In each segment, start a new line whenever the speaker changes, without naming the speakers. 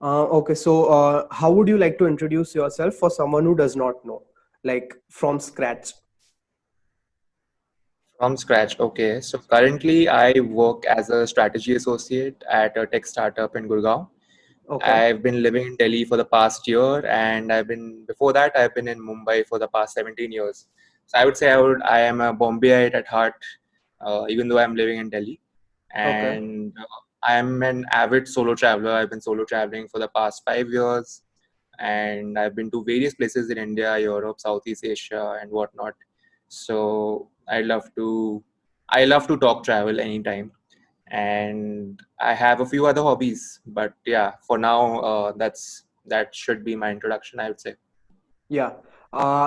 Okay, so how would you like to introduce yourself for someone who does not know, like from scratch?
From scratch. Okay. So currently I work as a strategy associate at a tech startup in Gurgaon.
Okay,
I've been living in Delhi for the past year, and before that I've been in Mumbai for the past 17 years. So I would say I am a Bombayite at heart, even though I'm living in Delhi.
okay,
And I'm an avid solo traveler. I've been solo traveling for the past 5 years, and I've been to various places in India, Europe, Southeast Asia, and whatnot. So I love to talk travel anytime, and I have a few other hobbies. But yeah, for now, that should be my introduction, I would say.
yeah.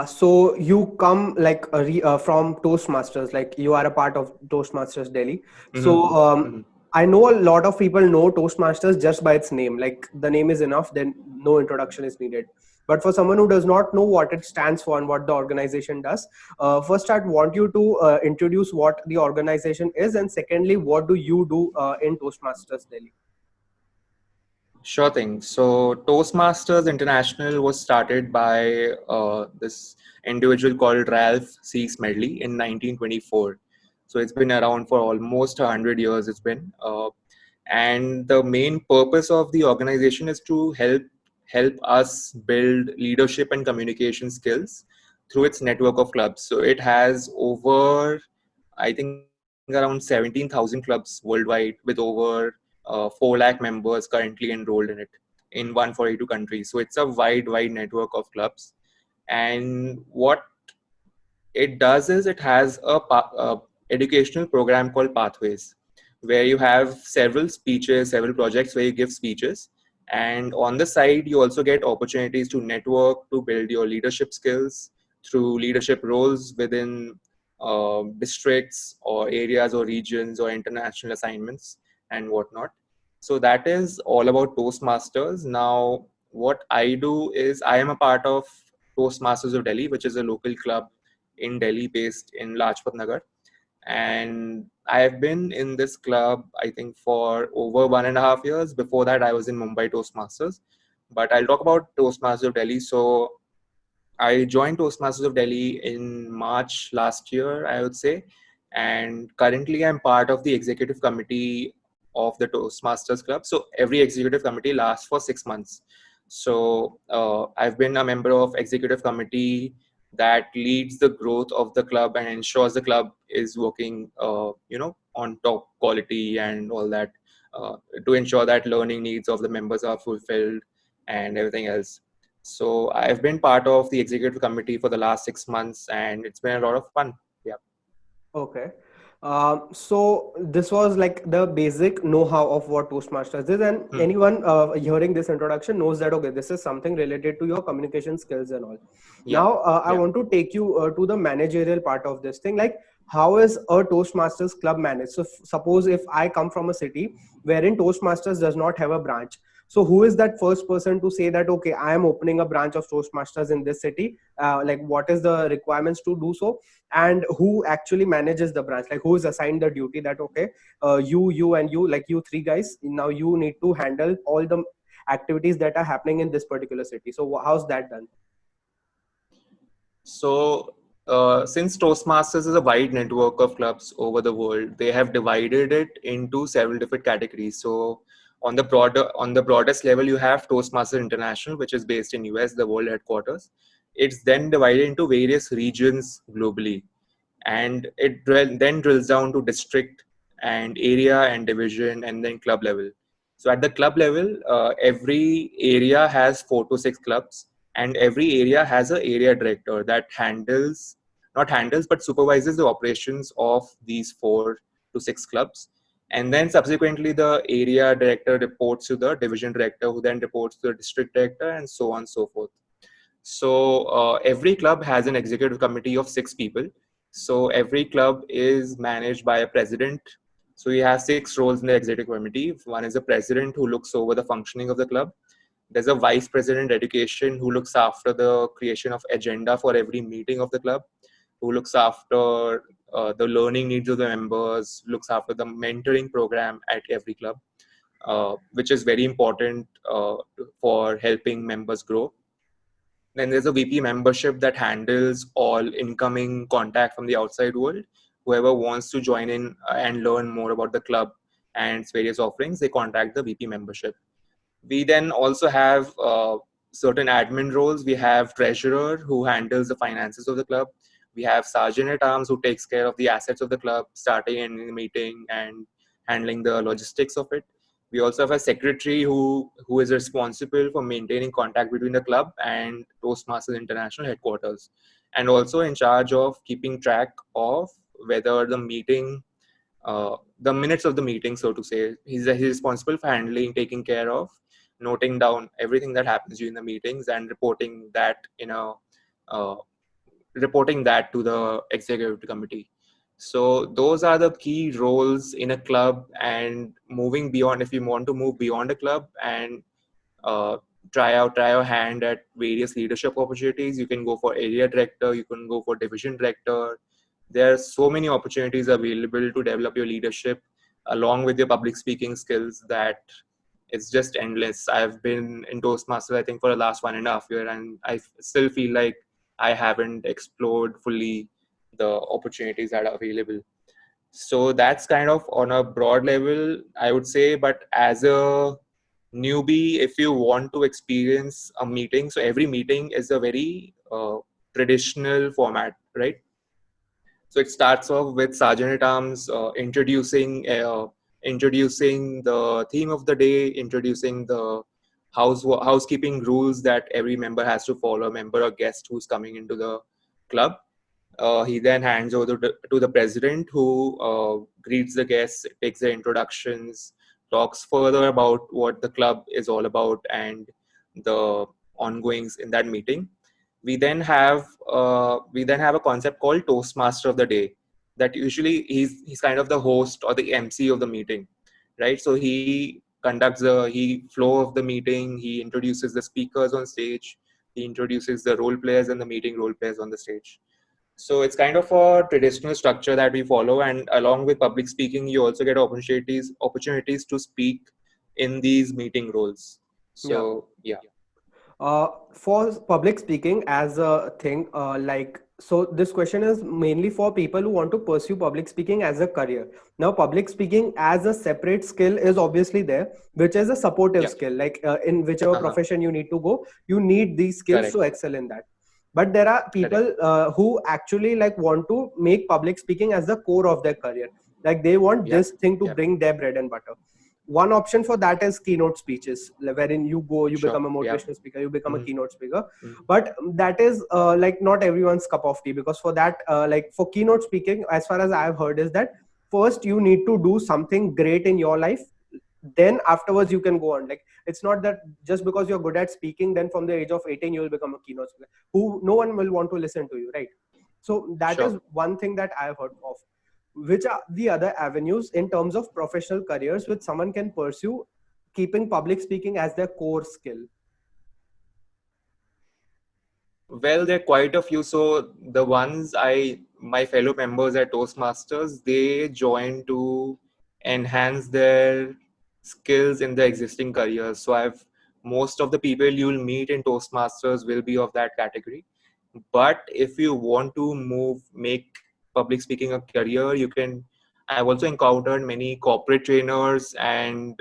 So you come like from Toastmasters, like you are a part of Toastmasters Delhi. So
Mm-hmm. Mm-hmm.
I know a lot of people know Toastmasters just by its name. Like the name is enough, then no introduction is needed. But for someone who does not know what it stands for and what the organization does, first I'd want you to introduce what the organization is, and secondly, what do you do in Toastmasters Delhi?
Sure thing. So Toastmasters International was started by this individual called Ralph C. Smedley in 1924. So it's been around for almost 100 years. And the main purpose of the organization is to help us build leadership and communication skills through its network of clubs. So it has over, I think, around 17,000 clubs worldwide with over 4 lakh members currently enrolled in it in 142 countries. So it's a wide network of clubs. And what it does is it has a educational program called Pathways, where you have several speeches, several projects where you give speeches. And on the side, you also get opportunities to network, to build your leadership skills through leadership roles within districts or areas or regions or international assignments and whatnot. So that is all about Toastmasters. Now, what I do is I am a part of Toastmasters of Delhi, which is a local club in Delhi based in Lajpat Nagar. And I have been in this club, I think, for over 1.5 years. Before that, I was in Mumbai Toastmasters. But I'll talk about Toastmasters of Delhi. So I joined Toastmasters of Delhi in March last year, I would say. And currently, I'm part of the executive committee of the Toastmasters Club. So every executive committee lasts for 6 months. So I've been a member of executive committee that leads the growth of the club and ensures the club is working, on top quality and all that, to ensure that learning needs of the members are fulfilled and everything else. So I've been part of the executive committee for the last 6 months, and it's been a lot of fun. Yeah.
Okay. So this was like the basic know-how of what Toastmasters is, and
Hmm.
anyone hearing this introduction knows that okay, this is something related to your communication skills and all.
Yeah.
Now, I
Yeah.
want to take you to the managerial part of this thing. Like, how is a Toastmasters club managed? So, suppose if I come from a city wherein Toastmasters does not have a branch, so who is that first person to say that okay, I am opening a branch of Toastmasters in this city? Like, what is the requirements to do so? And who actually manages the branch, like who is assigned the duty that okay, you and you, like you three guys, now you need to handle all the activities that are happening in this particular city. So how's that done?
So, since Toastmasters is a wide network of clubs over the world, they have divided it into several different categories. So, on the broadest level, you have Toastmasters International, which is based in US, the world headquarters. It's then divided into various regions globally, and then drills down to district and area and division and then club level. So at the club level, every area has 4 to 6 clubs, and every area has an area director that handles not handles but supervises the operations of these 4 to 6 clubs. And then subsequently the area director reports to the division director, who then reports to the district director, and so on and so forth. So every club has an executive committee of 6 people. So every club is managed by a president. So you have 6 roles in the executive committee. One is a president who looks over the functioning of the club. There's a vice president education who looks after the creation of agenda for every meeting of the club, who looks after the learning needs of the members, looks after the mentoring program at every club. which is very important for helping members grow. Then there's a VP membership that handles all incoming contact from the outside world. Whoever wants to join in and learn more about the club and its various offerings, they contact the VP membership. We then also have certain admin roles. We have treasurer who handles the finances of the club. We have sergeant at arms who takes care of the assets of the club, starting and ending the meeting and handling the logistics of it. We also have a secretary who is responsible for maintaining contact between the club and Toastmasters International headquarters, and also in charge of keeping track of whether the minutes of the meeting, so to say. He's responsible for handling, taking care of, noting down everything that happens during the meetings and uh, reporting that to the executive committee. So those are the key roles in a club. And moving beyond, if you want to move beyond a club and uh, try your hand at various leadership opportunities, you can go for area director, you can go for division director. There are so many opportunities available to develop your leadership along with your public speaking skills that it's just endless. I've been in Toastmasters, I think, for the last 1.5 years, and I still feel like I haven't explored fully the opportunities that are available. So that's kind of on a broad level, I would say. But as a newbie, if you want to experience a meeting, so every meeting is a very traditional format, right? So it starts off with Sergeant at Arms introducing the theme of the day, introducing the housekeeping rules that every member has to follow, a member or guest who's coming into the club. He then hands over to the president, who greets the guests, takes their introductions, talks further about what the club is all about and the ongoings in that meeting. We then have a concept called Toastmaster of the Day. That usually he's kind of the host or the MC of the meeting, right? So he conducts the flow of the meeting. He introduces the speakers on stage. He introduces the role players and the meeting role players on the stage. So it's kind of a traditional structure that we follow, and along with public speaking, you also get opportunities to speak in these meeting roles.
Yeah.
So yeah.
For public speaking as a thing, so this question is mainly for people who want to pursue public speaking as a career. Now, public speaking as a separate skill is obviously there, which is a supportive
Yeah.
skill. Like in whichever
Uh-huh.
profession you need to go, you need these skills
Correct.
to excel in that. But there are
Correct.
people who actually like want to make public speaking as the core of their career. Like they want
Yeah.
this thing to
Yeah.
bring their bread and butter. One option for that is keynote speeches, wherein you
Sure.
become a
Yeah.
motivational speaker, you become a
Mhm.
keynote speaker.
Mhm.
But that is like not everyone's cup of tea, because for that like for keynote speaking, as far as I've heard, is that first you need to do something great in your life, then afterwards you can go on. Like it's not that just because you're good at speaking, then from the age of 18 you will become a keynote speaker, who no one will want to listen to you, right? So that is
Sure.
one thing that I've heard of. Which are the other avenues in terms of professional careers which someone can pursue, keeping public speaking as their core skill?
Well, there are quite a few. So the ones my fellow members at Toastmasters, they join to enhance their skills in their existing careers. So most of the people you'll meet in Toastmasters will be of that category. But if you want to make public speaking a career, you can. I've also encountered many corporate trainers, and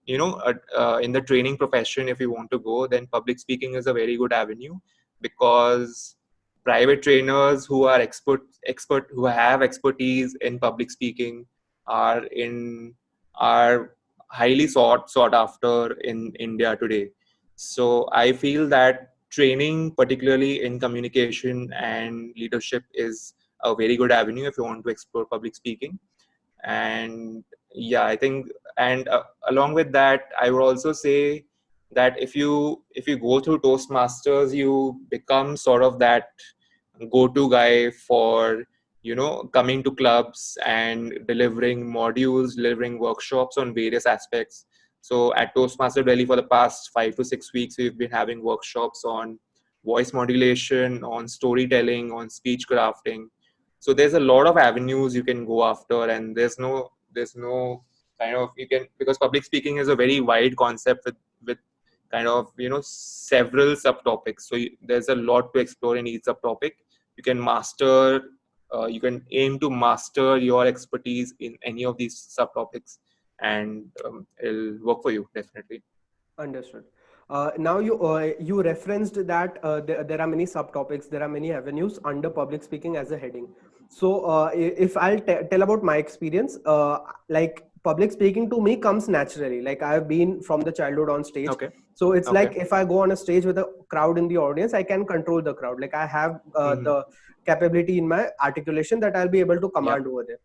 in the training profession, if you want to go, then public speaking is a very good avenue, because private trainers who are expert who have expertise in public speaking are in are highly sought after in India today. So I feel that training, particularly in communication and leadership, is a very good avenue if you want to explore public speaking. And yeah, I think, and along with that, I would also say that if you go through Toastmasters, you become sort of that go-to guy for coming to clubs and delivering modules, delivering workshops on various aspects. So at Toastmaster Delhi, for the past 5 to 6 weeks, we've been having workshops on voice modulation, on storytelling, on speech crafting. So there's a lot of avenues you can go after, and there's no kind of you can, because public speaking is a very wide concept with kind of several subtopics. So there's a lot to explore in each subtopic. You can master, you can aim to master your expertise in any of these subtopics, and it'll work for you definitely.
Understood. Now you referenced that there are many subtopics, there are many avenues under public speaking as a heading. So if I'll tell about my experience, like public speaking to me comes naturally. Like I've been from the childhood on stage.
Okay.
So it's
Okay.
like if I go on a stage with a crowd in the audience, I can control the crowd. Like I have the capability in my articulation that I'll be able to command over there.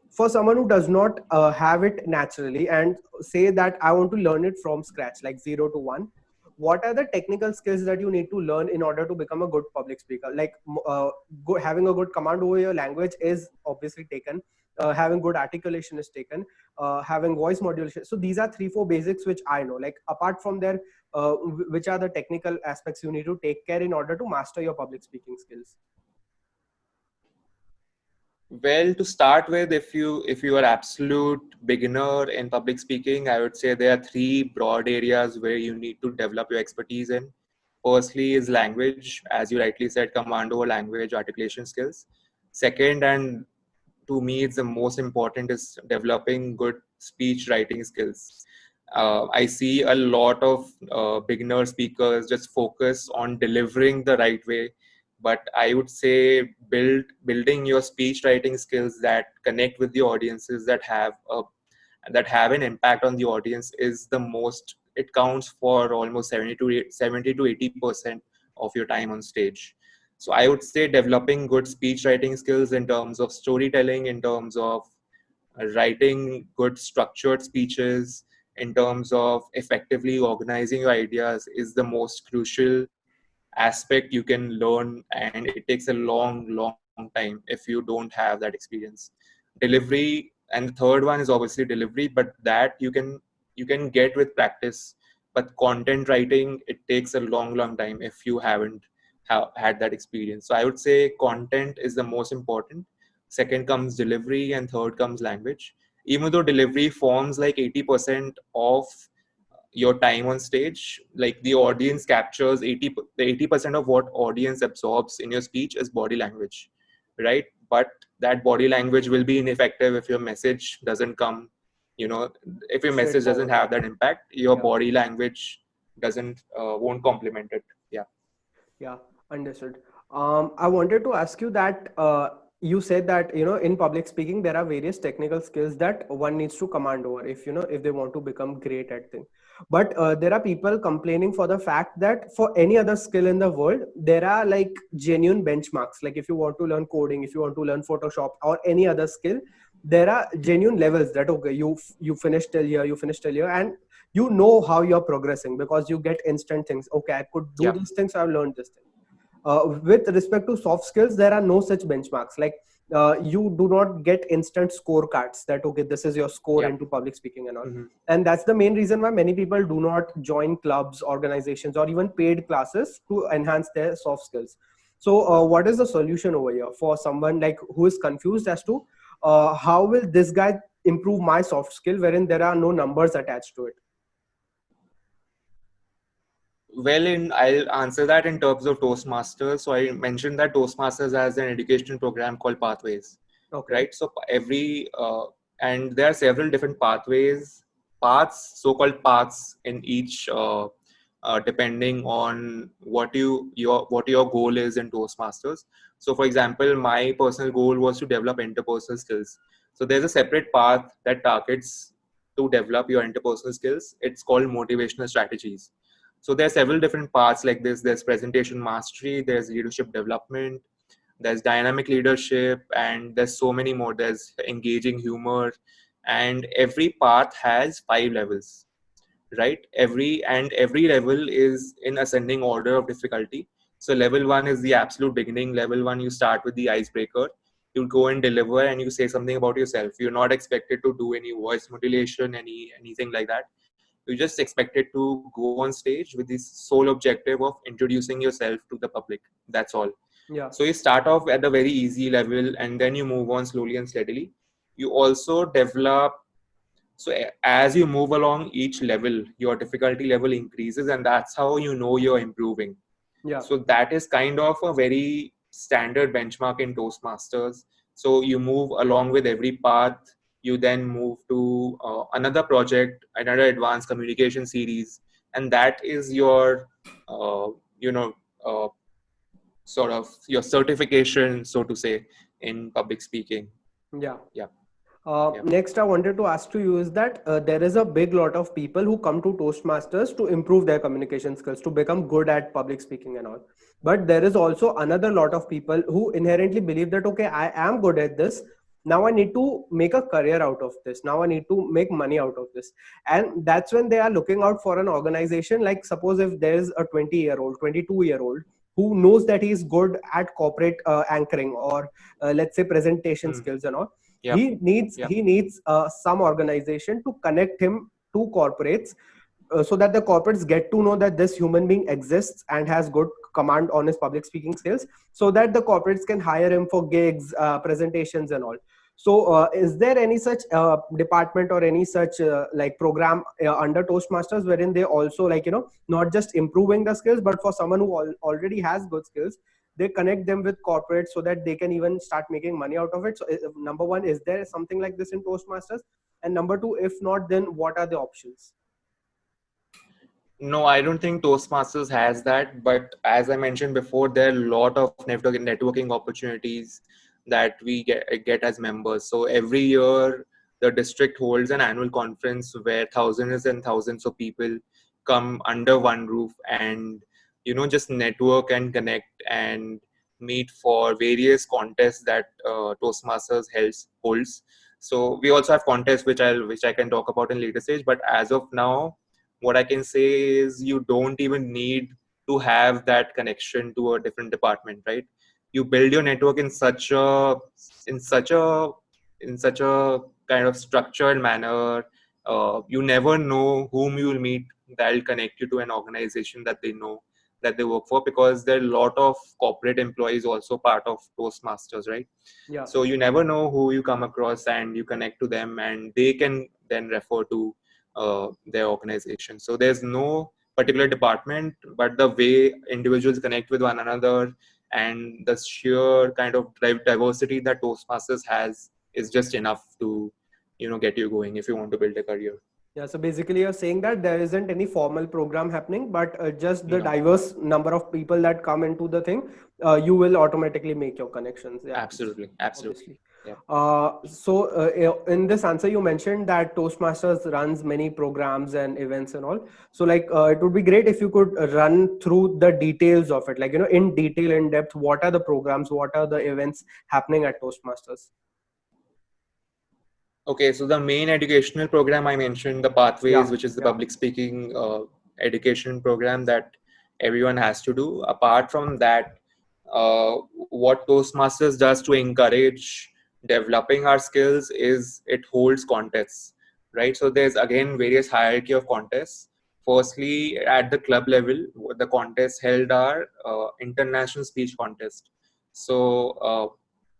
For someone who does not have it naturally and say that I want to learn it from scratch, like 0 to 1, what are the technical skills that you need to learn in order to become a good public speaker? Like having a good command over your language is obviously taken. Having good articulation is taken. Having voice modulation. So these are 3-4 basics which I know. Like apart from there, which are the technical aspects you need to take care in order to master your public speaking skills?
Well, to start with, if you are absolute beginner in public speaking, I would say there are 3 broad areas where you need to develop your expertise in. Firstly is language, as you rightly said, command over language, articulation skills. Second, and to me it's the most important, is developing good speech writing skills. I see a lot of beginner speakers just focus on delivering the right way, but I would say building your speech writing skills that connect with the audiences, that have an impact on the audience, is the most. It counts for almost 70 to 80% of your time on stage. So I would say developing good speech writing skills in terms of storytelling, in terms of writing good structured speeches, in terms of effectively organizing your ideas, is the most crucial aspect you can learn, and it takes a long time if you don't have that experience. Delivery, and the third one is obviously delivery, but that you can get with practice. But content writing, it takes a long time if you haven't had that experience. So I would say content is the most important. Second comes delivery, and third comes language. Even though delivery forms like 80% of your time on stage, like the audience captures 80% of what audience absorbs in your speech is body language, right? But that body language will be ineffective if your message doesn't come, if your message doesn't
Straightforward.
have that impact, your
Yeah.
body language doesn't won't complement it.
Yeah, understood. I wanted to ask you that you said that in public speaking there are various technical skills that one needs to command over if they want to become great at things. But there are people complaining for the fact that for any other skill in the world there are like genuine benchmarks. Like if you want to learn coding, if you want to learn Photoshop or any other skill, there are genuine levels that okay, you finish till here, you finish till here, and you know how you're progressing because you get instant things. Okay, I could do
Yeah.
these things, I've learned this thing. With respect to soft skills, there are no such benchmarks. Like you do not get instant scorecards that okay, this is your score
Yeah.
into public speaking and all.
Mm-hmm.
And that's the main reason why many people do not join clubs, organizations, or even paid classes to enhance their soft skills. So what is the solution over here for someone like who is confused as to how will this guy improve my soft skill wherein there are no numbers attached to it?
Well, I'll answer that in terms of Toastmasters. So I mentioned that Toastmasters has an education program called Pathways,
Okay.
right? So and there are several different so-called paths in each, depending on what your goal is in Toastmasters. So, for example, my personal goal was to develop interpersonal skills. So there's a separate path that targets to develop your interpersonal skills. It's called motivational strategies. So there are several different parts like this. There's presentation mastery, there's leadership development, there's dynamic leadership, and there's so many more. There's engaging humor, and every path has 5 levels, right? Every level is in ascending order of difficulty. So level 1 is the absolute beginning. Level 1, you start with the icebreaker. You go and deliver, and you say something about yourself. You're not expected to do any voice modulation, anything like that. You're just expected to go on stage with this sole objective of introducing yourself to the public. That's all.
Yeah.
So you start off at the very easy level, and then you move on slowly and steadily. You also develop So as you move along each level, your difficulty level increases, and that's how you know you're improving.
Yeah.
So that is kind of a very standard benchmark in Toastmasters. So you move along with every path. You then move to another project, another advanced communication series, and that is your, uh, you know, uh, sort of your certification, so to say, in public speaking.
Yeah.
Yeah, yeah.
Next, I wanted to ask to you is that there is a big lot of people who come to Toastmasters to improve their communication skills, to become good at public speaking and all. But there is also another lot of people who inherently believe that, okay, I am good at this. Now I need to make a career out of this. Now I need to make money out of this. And that's when they are looking out for an organization. Like, suppose if there's a 20-year-old, 22-year-old who knows that he's good at corporate anchoring or let's say presentation
Hmm.
skills and all,
Yeah, yeah.
he needs some organization to connect him to corporates, so that the corporates get to know that this human being exists and has good command on his public speaking skills, so that the corporates can hire him for gigs, presentations and all. So is there any such department or any such like program under Toastmasters wherein they also, like, not just improving the skills, but for someone who already has good skills, they connect them with corporates so that they can even start making money out of it? So number one, is there something like this in Toastmasters? And number two, if not, then what are the options?
No, I don't think Toastmasters has that. But as I mentioned before, there are a lot of networking opportunities that we get as members. So every year, the district holds an annual conference where thousands and thousands of people come under one roof and just network and connect and meet for various contests that Toastmasters holds. So we also have contests which I can talk about in later stage. But as of now, what I can say is you don't even need to have that connection to a different department, right? You build your network in such a in such a kind of structured manner. You never know whom you will meet that'll connect you to an organization that they know that they work for, because there are a lot of corporate employees also part of Toastmasters, right?
Yeah.
So you never know who you come across, and you connect to them, and they can then refer to their organization. So there's no particular department, but the way individuals connect with one another and the sheer kind of diversity that Toastmasters has is just enough to get you going if you want to build a career.
Yeah, so basically you're saying that there isn't any formal program happening, but just the
No,
diverse number of people that come into the thing, you will automatically make your connections. Yeah,
absolutely.
obviously.
Yeah.
In this answer, you mentioned that Toastmasters runs many programs and events and all. So like, it would be great if you could run through the details of it, like, in detail, in depth, what are the programs, what are the events happening at Toastmasters?
Okay, so the main educational program I mentioned, the Pathways,
Yeah,
which is the
yeah,
public speaking education program that everyone has to do. Apart from that, what Toastmasters does to encourage developing our skills is it holds contests, right? So there's again various hierarchy of contests. Firstly, at the club level, the contests held are international speech contest. So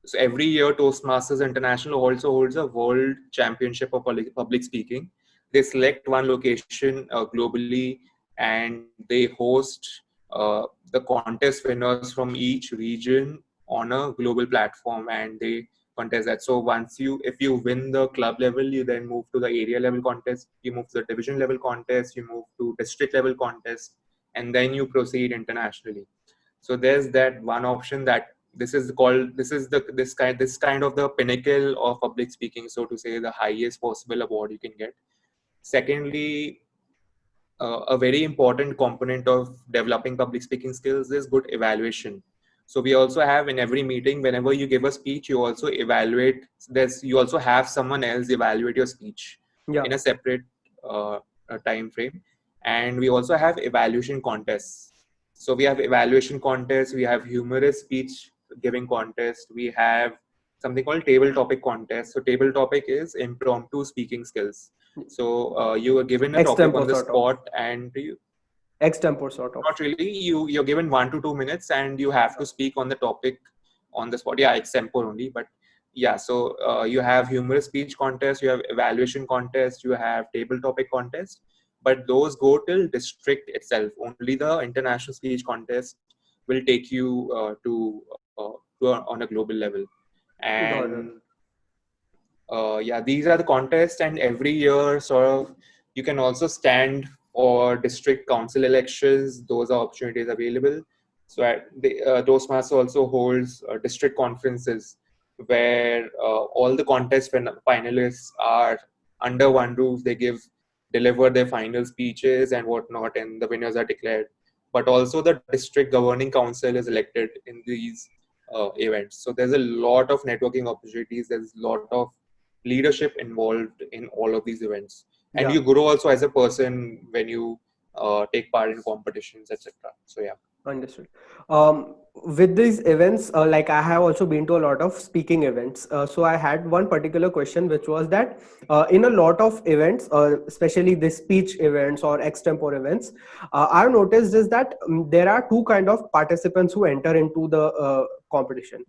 so every year, Toastmasters International also holds a world championship of public speaking. They select one location globally, and they host the contest winners from each region on a global platform, and they contest that. So if you win the club level, you then move to the area level contest, you move to the division level contest, you move to district level contest, and then you proceed internationally. So there's that one option that this kind of the pinnacle of public speaking, so to say, the highest possible award you can get. Secondly, a very important component of developing public speaking skills is good evaluation. So we also have in every meeting, whenever you give a speech, you also evaluate this. You also have someone else evaluate your speech
yeah.
in a separate time frame, and we also have evaluation contests. So we have evaluation contests. We have humorous speech giving contest. We have something called table topic contest. So table topic is impromptu speaking skills. So you are given a topic on
Extempore
the
sort of.
spot, and
Extempore sort of.
not really. You're given 1 to 2 minutes, and you have to speak on the topic on the spot. Yeah, extempore only, but yeah, so you have humorous speech contest, you have evaluation contest, you have table topic contest, but those go till district itself. Only the international speech contest will take you on a global level.
Got it.
And yeah, these are the contests, and every year, sort of, you can also stand for district council elections. Those are opportunities available. So at the Toastmasters also holds district conferences where all the contest finalists are under one roof. They deliver their final speeches and whatnot, and the winners are declared. But also the district governing council is elected in these events. So there's a lot of networking opportunities. There's a lot of leadership involved in all of these events, and
Yeah.
you grow also as a person when you take part in competitions, etc. So yeah.
Understood. With these events, like I have also been to a lot of speaking events. So I had one particular question, which was that in a lot of events, especially the speech events or extempore events, I've noticed is that there are two kind of participants who enter into the competition.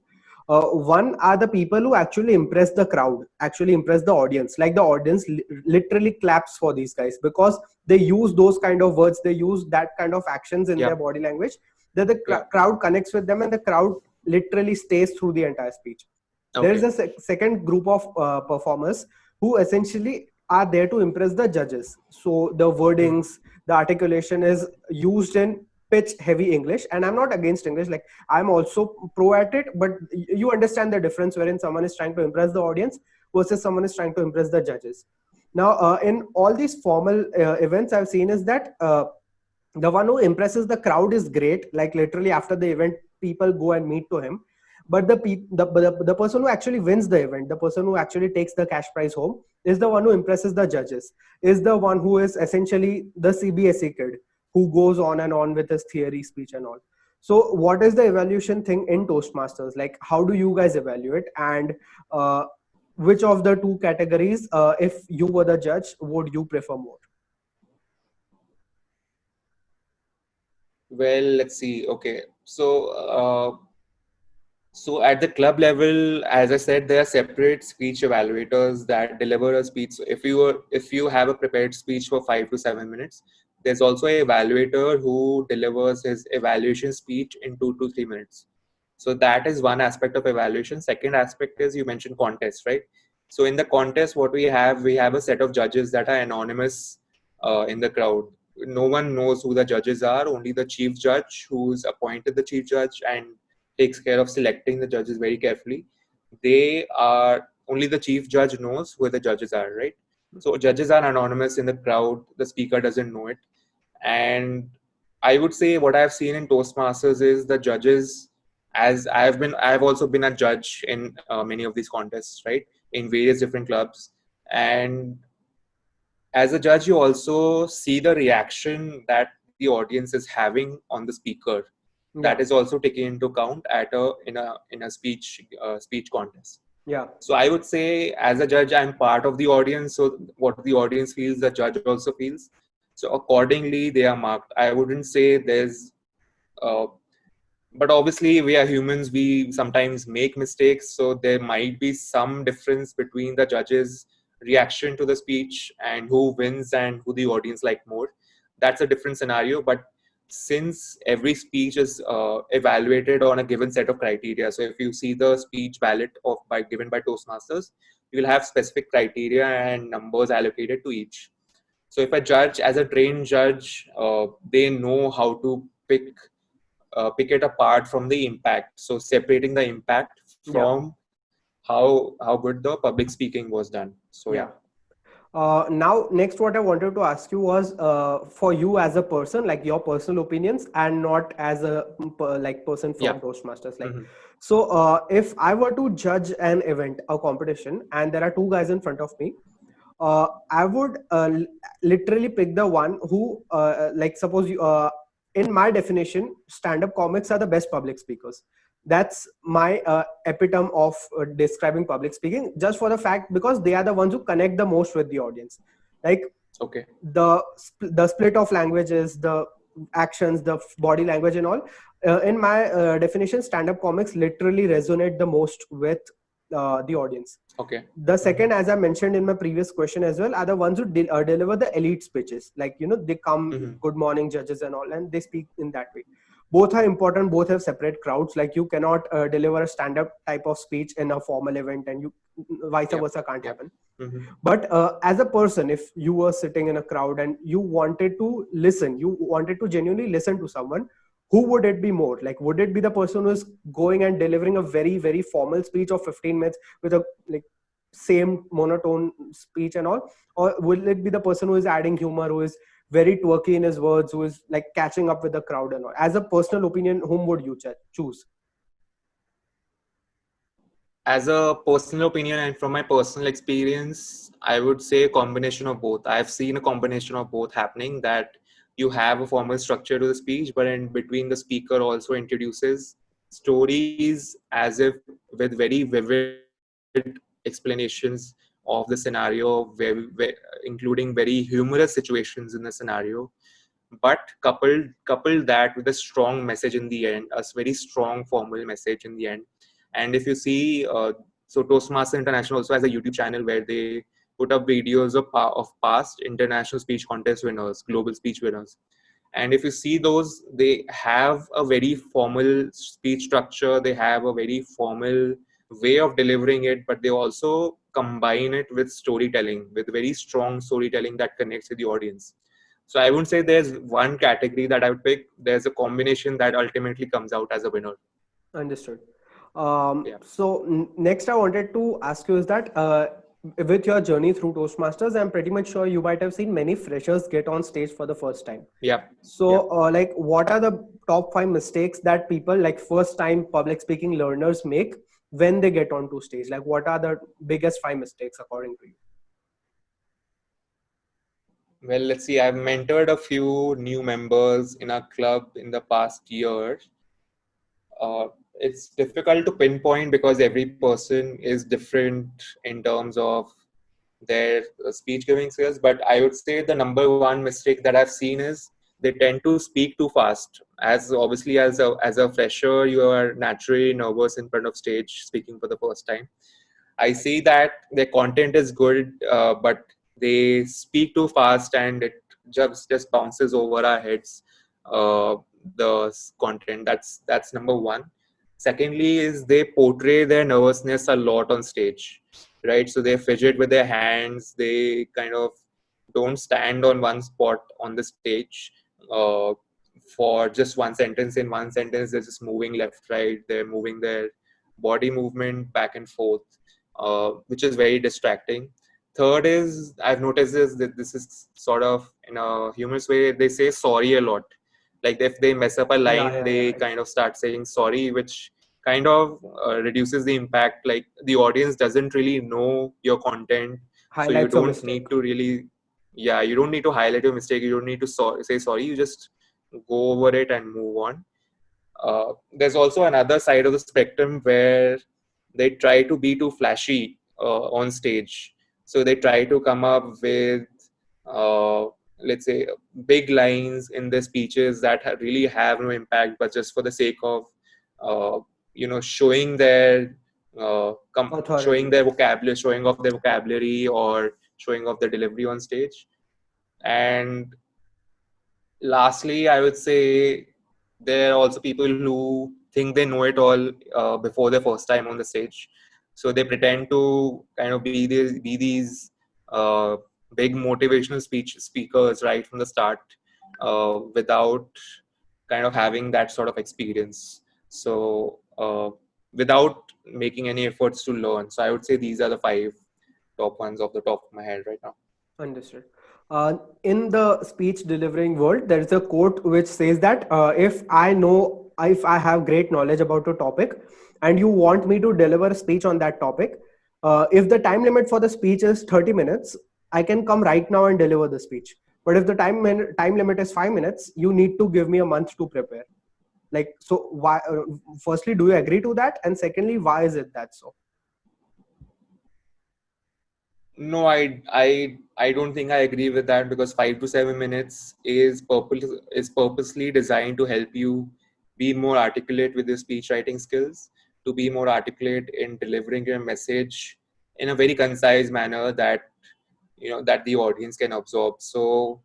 One are the people who actually impress the crowd, actually impress the audience. Like the audience literally claps for these guys because they use those kind of words, they use that kind of actions in
Yeah.
their body language, that the
Yeah.
crowd connects with them and the crowd literally stays through the entire speech. There is
Okay.
a second group of performers who essentially are there to impress the judges. So the
Hmm.
wordings, the articulation is used in pitch heavy English, and I'm not against English, like I'm also pro at it, but you understand the difference wherein someone is trying to impress the audience versus someone is trying to impress the judges. Now in all these formal events I've seen is that the one who impresses the crowd is great, like literally after the event people go and meet to him, but the person who actually wins the event, the person who actually takes the cash prize home, is the one who impresses the judges, is the one who is essentially the CBSE kid who goes on and on with his theory speech and all. So what is the evaluation thing in Toastmasters? Like how do you guys evaluate, and uh, which of the two categories, if you were the judge, would you prefer more?
Well, let's see. Okay, so at the club level, as I said, there are separate speech evaluators that deliver a speech. So if you have a prepared speech for 5 to 7 minutes, there's also a evaluator who delivers his evaluation speech in 2 to 3 minutes. So that is one aspect of evaluation. Second aspect is, you mentioned contest, right? So in the contest, what we have a set of judges that are anonymous in the crowd. No one knows who the judges are. Only the chief judge, who's appointed the chief judge and takes care of selecting the judges very carefully. They are only the chief judge knows who the judges are, right? So judges are anonymous in the crowd. The speaker doesn't know it. And I would say what I've seen in Toastmasters is the judges, as I've also been a judge in many of these contests, right, in various different clubs. And as a judge, you also see the reaction that the audience is having on the speaker.
Yeah.
That is also taken into account at a speech contest.
Yeah.
So I would say, as a judge, I'm part of the audience. So what the audience feels, the judge also feels. So accordingly, they are marked. I wouldn't say uh, but obviously we are humans. We sometimes make mistakes. So there might be some difference between the judges' reaction to the speech and who wins and who the audience like more. That's a different scenario. But since every speech is evaluated on a given set of criteria, so if you see the speech ballot given by Toastmasters, you will have specific criteria and numbers allocated to each. So if a judge, as a trained judge, they know how to pick it apart from the impact. So separating the impact
Yeah.
from how good the public speaking was done. So yeah.
Yeah. Now, next, what I wanted to ask you was for you as a person, like your personal opinions, and not as a like person
Yeah.
from Toastmasters. Like,
Mm-hmm.
so if I were to judge an event, a competition, and there are two guys in front of me, I would literally pick the one who, like, suppose you, in my definition, stand-up comics are the best public speakers. That's my epitome of describing public speaking, just for the fact because they are the ones who connect the most with the audience. Like
Okay.
the split of languages, the actions, the body language, and all. In my definition, stand-up comics literally resonate the most with the audience.
Okay.
The second, as I mentioned in my previous question as well, are the ones who deliver the elite speeches. Like, they come, good morning judges and all, and they speak in that way. Both are important. Both have separate crowds. Like, you cannot deliver a stand-up type of speech in a formal event, and vice versa can't happen. But as a person, if you were sitting in a crowd and you wanted to listen, you wanted to genuinely listen to someone, who would it be more? Like, would it be the person who is going and delivering a very, very formal speech of 15 minutes with a like same monotone speech and all? Or will it be the person who is adding humor, who is very twerky in his words, who is like catching up with the crowd and all? As a personal opinion, whom would you choose?
As a personal opinion and from my personal experience, I would say a combination of both. I've seen a combination of both happening, that you have a formal structure to the speech, but in between the speaker also introduces stories as if with very vivid explanations of the scenario, including very humorous situations in the scenario, but coupled that with a strong message in the end, a very strong formal message in the end. And if you see, so Toastmasters International also has a YouTube channel where they put up videos of past international speech contest winners, global speech winners. And if you see those, they have a very formal speech structure, they have a very formal way of delivering it, but they also combine it with storytelling, with very strong storytelling that connects with the audience. So I wouldn't say there's one category that I would pick. There's a combination that ultimately comes out as a winner.
Understood.
Yeah.
So next I wanted to ask you is that with your journey through Toastmasters, I'm pretty much sure you might have seen many freshers get on stage for the first time.
Yeah.
So like, what are the top 5 mistakes that people, like first time public speaking learners, make when they get onto stage? Like, what are the biggest 5 mistakes according to you?
Well, let's see. I've mentored a few new members in our club in the past year. It's difficult to pinpoint because every person is different in terms of their speech giving skills. But I would say the number one mistake that I've seen is they tend to speak too fast. As obviously as a fresher, you are naturally nervous in front of stage speaking for the first time. I see that their content is good, but they speak too fast and it just bounces over our heads. The content, that's number one. Secondly, is they portray their nervousness a lot on stage, right? So they fidget with their hands. They kind of don't stand on one spot on the stage uh, for just one sentence. In one sentence, they're just moving left, right. They're moving their body movement back and forth, which is very distracting. Third is, I've noticed that this is sort of in a humorous way, they say sorry a lot. Like if they mess up a line, they kind of start saying sorry, which kind of reduces the impact. Like the audience doesn't really know your content, so you
Highlights a
don't
mistake.
need to really, you don't need to highlight your mistake. You don't need to say sorry. You just go over it and move on. There's also another side of the spectrum where they try to be too flashy on stage. So they try to come up with, let's say, big lines in their speeches that really have no impact, but just for the sake of, showing their showing their vocabulary, showing off their vocabulary, or showing off their delivery on stage. And lastly, I would say there are also people who think they know it all before their first time on the stage. So they pretend to kind of be these uh, big motivational speakers right from the start, without kind of having that sort of experience. So without making any efforts to learn. So I would say these are the 5 top ones off the top of my head right now.
Understood. In the speech delivering world, there is a quote which says that if I have great knowledge about a topic and you want me to deliver a speech on that topic, if the time limit for the speech is 30 minutes, I can come right now and deliver the speech. But if the time limit is 5 minutes, you need to give me a month to prepare. Like, so why, firstly, do you agree to that? And secondly, why is it that so?
No, I don't think I agree with that, because 5 to 7 minutes is purposely designed to help you be more articulate with your speech writing skills. to be more articulate in delivering your message in a very concise manner that that the audience can absorb. So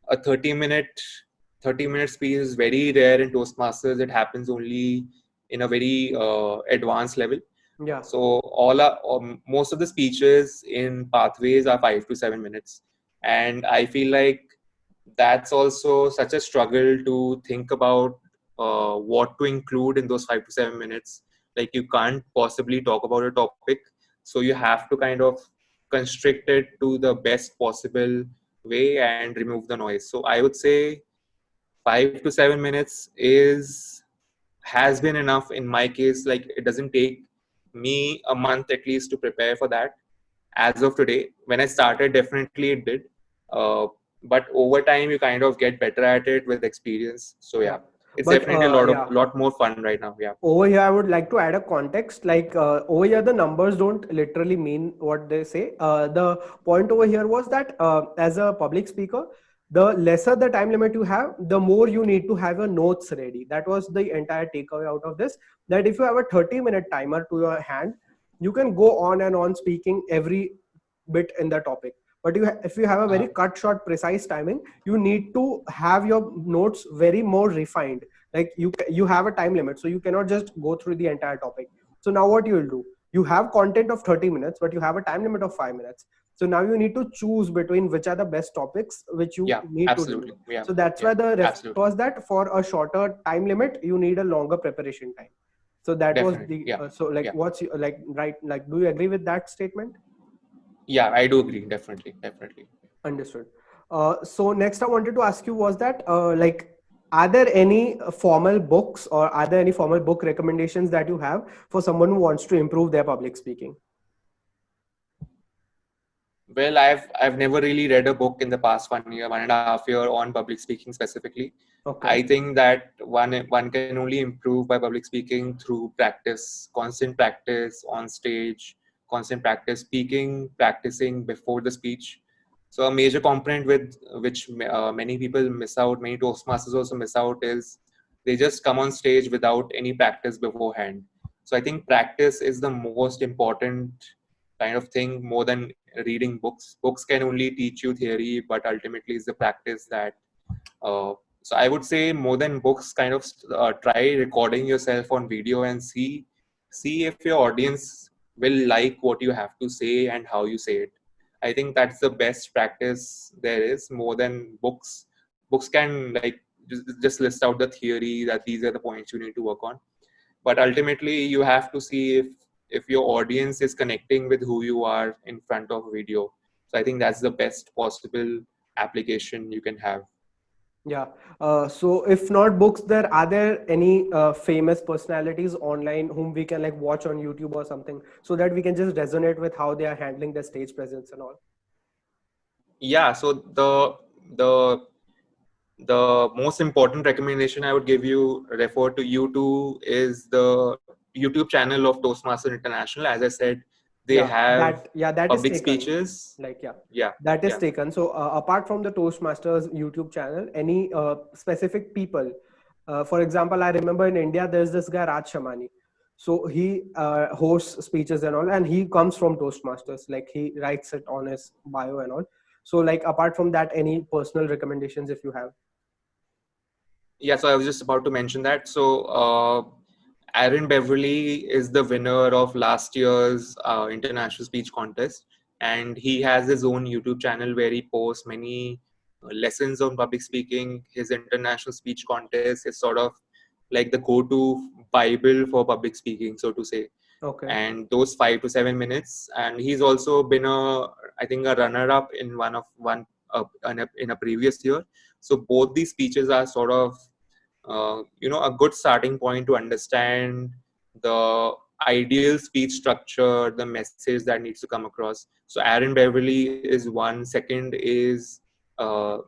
a 30-minute speech is very rare in Toastmasters. It happens only in a very advanced level.
Yeah.
So most of the speeches in Pathways are 5 to 7 minutes, and I feel like that's also such a struggle to think about what to include in those 5 to 7 minutes. Like, you can't possibly talk about a topic, so you have to kind of constrict it to the best possible way and remove the noise. So I would say 5 to 7 minutes has been enough in my case. Like, it doesn't take me a month at least to prepare for that. As of today, when I started, definitely it did, uh, but over time you kind of get better at it with experience. So
Yeah.
yeah, it's
But
definitely a
yeah,
lot more fun right now. Yeah.
over here I would like to add a context. Like over here the numbers don't literally mean what they say. The point over here was that as a public speaker, the lesser the time limit you have, the more you need to have your notes ready. That was the entire takeaway out of this, that if you have a 30-minute timer to your hand, you can go on and on speaking every bit in the topic. But if you have a very cut short precise timing, you need to have your notes very more refined. Like you have a time limit, so you cannot just go through the entire topic. So now what you will do, you have content of 30 minutes, but you have a time limit of 5 minutes. So now you need to choose between which are the best topics which you
Yeah,
need to deliver.
absolutely. Yeah,
So that's
yeah,
why the
absolutely.
was that for a shorter time limit you need a longer preparation time. So that was
Definitely.
the
Yeah,
so like
yeah,
what's like right, like do you agree with that statement?
yeah, I do agree. Definitely, definitely.
Understood. So next I wanted to ask you was that like, are there any formal books or are there any formal book recommendations that you have for someone who wants to improve their public speaking?
Well, I've never really read a book in the past 1 year, 1.5 year on public speaking specifically.
Okay.
I think that one can only improve by public speaking through practice, constant practice on stage, constant practice speaking, practicing before the speech. So a major component with which many people miss out, many Toastmasters also miss out, is they just come on stage without any practice beforehand. So I think practice is the most important kind of thing, more than reading books. Books can only teach you theory, but ultimately it's the practice that. So I would say, more than books, kind of try recording yourself on video and see if your audience will like what you have to say and how you say it. I think that's the best practice there is, more than books. Books can, like, just list out the theory that these are the points you need to work on, but ultimately you have to see if your audience is connecting with who you are in front of video. So I think that's the best possible application you can have.
Yeah. So if not books, there are there any famous personalities online whom we can like watch on YouTube or something, so that we can just resonate with how they are handling their stage presence and all?
Yeah, so the most important recommendation I would give you, refer to you to, is the YouTube channel of Toastmasters International. As I said, they have
That is
public
taken.
speeches.
Like
Yeah,
that is
yeah.
taken. So apart from the Toastmasters YouTube channel, any specific people? For example, I remember in India there's this guy Raj Shamani. So he hosts speeches and all, and he comes from Toastmasters. Like he writes it on his bio and all. So like apart from that, any personal recommendations if you have?
Yeah, so I was just about to mention that. So Aaron Beverly is the winner of last year's international speech contest, and he has his own YouTube channel where he posts many lessons on public speaking. His international speech contest is sort of like the go-to Bible for public speaking, so to say.
Okay.
And those 5 to 7 minutes, and he's also been I think a runner-up in in a previous year. So both these speeches are sort of a good starting point to understand the ideal speech structure, the message that needs to come across. So Aaron Beverly is one. Second is Simon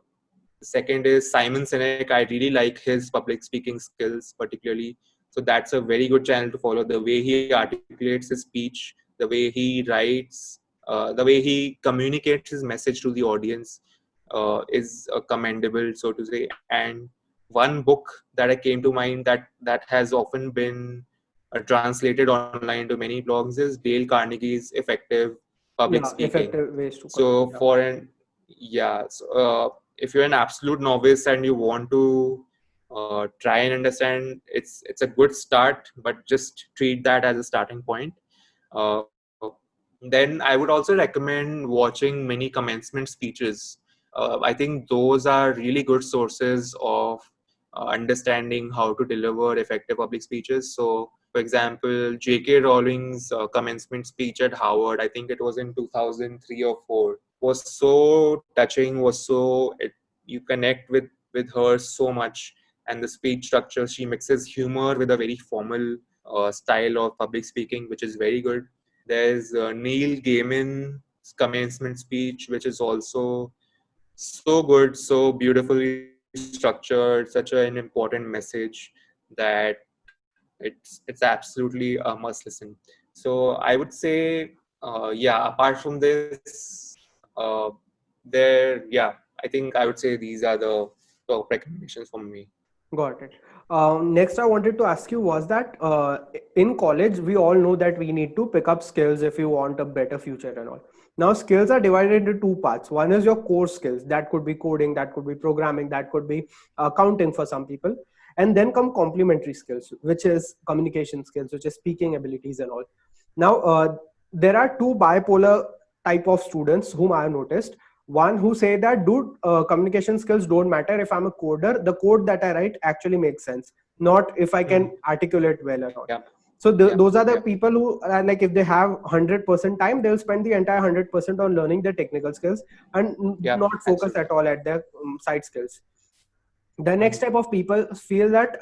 Sinek. I really like his public speaking skills particularly. So that's a very good channel to follow. The way he articulates his speech, the way he writes, the way he communicates his message to the audience is commendable, so to say. And one book that I came to mind that has often been translated online to many blogs is Dale Carnegie's Effective Public
Yeah,
Speaking.
effective ways to
So
communicate.
if you're an absolute novice and you want to try and understand, it's a good start, but just treat that as a starting point. Uh, then I would also recommend watching many commencement speeches. I think those are really good sources of understanding how to deliver effective public speeches. So, for example, J.K. Rowling's commencement speech at Harvard, I think it was in 2003 or 4, was so touching, you connect with her so much. And the speech structure, she mixes humor with a very formal style of public speaking, which is very good. There's Neil Gaiman's commencement speech, which is also so good, so beautifully structured, such an important message that it's absolutely a must listen. So I would say, yeah, apart from this, uh, I think I would say these are the top recommendations from me.
Got it. Next, I wanted to ask you was that in college, we all know that we need to pick up skills if you want a better future and all. Now, skills are divided into two parts. One is your core skills. That could be coding, that could be programming, that could be accounting for some people. And then come complementary skills, which is communication skills, which is speaking abilities and all. Now, there are two bipolar type of students whom I have noticed. One who say that, dude, communication skills don't matter. If I'm a coder, the code that I write actually makes sense, not if I can
Mhm.
articulate well or not.
Yeah,
So
yeah,
those are the
yeah,
people who are like, if they have 100% time, they'll spend the entire 100% on learning their technical skills and
yeah,
not focus
absolutely.
at all at their side skills. The next
Mhm.
type of people feel that,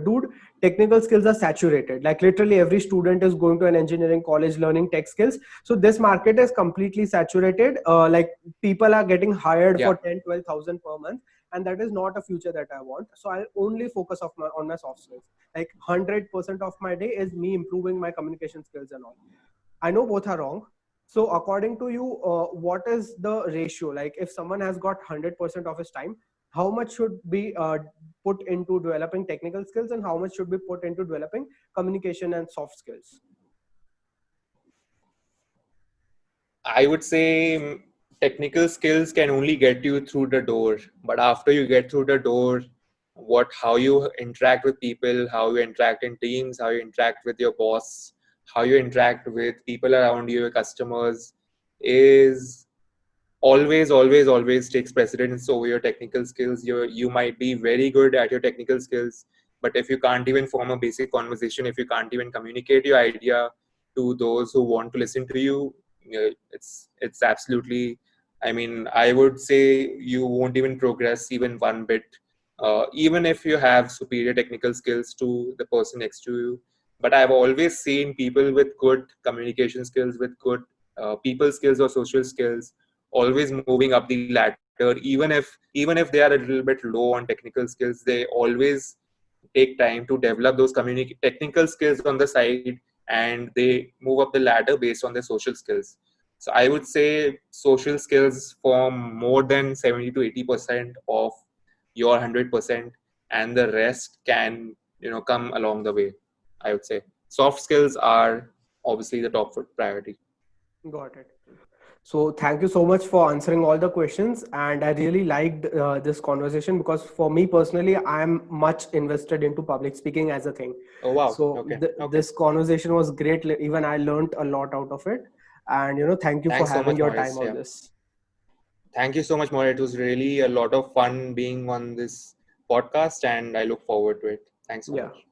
dude, technical skills are saturated. Like literally every student is going to an engineering college learning tech skills. So this market is completely saturated. Like people are getting hired
Yeah.
for 10, 12,000 per month. And that is not a future that I want. So I'll only focus on my soft skills. Like 100% of my day is me improving my communication skills and all. I know both are wrong. So according to you, what is the ratio? Like if someone has got 100% of his time, how much should be put into developing technical skills and how much should be put into developing communication and soft skills?
I would say technical skills can only get you through the door, but after you get through the door, how you interact with people, how you interact in teams, how you interact with your boss, how you interact with people around you, your customers, is always takes precedence over your technical skills. You might be very good at your technical skills, but if you can't even form a basic conversation, if you can't even communicate your idea to those who want to listen to you, it's absolutely, I mean, I would say you won't even progress even one bit, even if you have superior technical skills to the person next to you. But I've always seen people with good communication skills, with good people skills or social skills, always moving up the ladder. Even if they are a little bit low on technical skills, they always take time to develop those technical skills on the side, and they move up the ladder based on their social skills. So I would say social skills form more than 70 to 80% of your 100%, and the rest can come along the way. I would say soft skills are obviously the top priority.
Got it. So thank you so much for answering all the questions, and I really liked this conversation because for me personally, I'm much invested into public speaking as a thing.
Oh wow,
So
okay, okay.
this conversation was great. Even I learned a lot out of it, and thank you for
Thanks so
having
much,
your time
Maurice.
on
Yeah.
this.
Thank you so much, Maurice. It was really a lot of fun being on this podcast, and I look forward to it. Thanks so
Yeah.
much.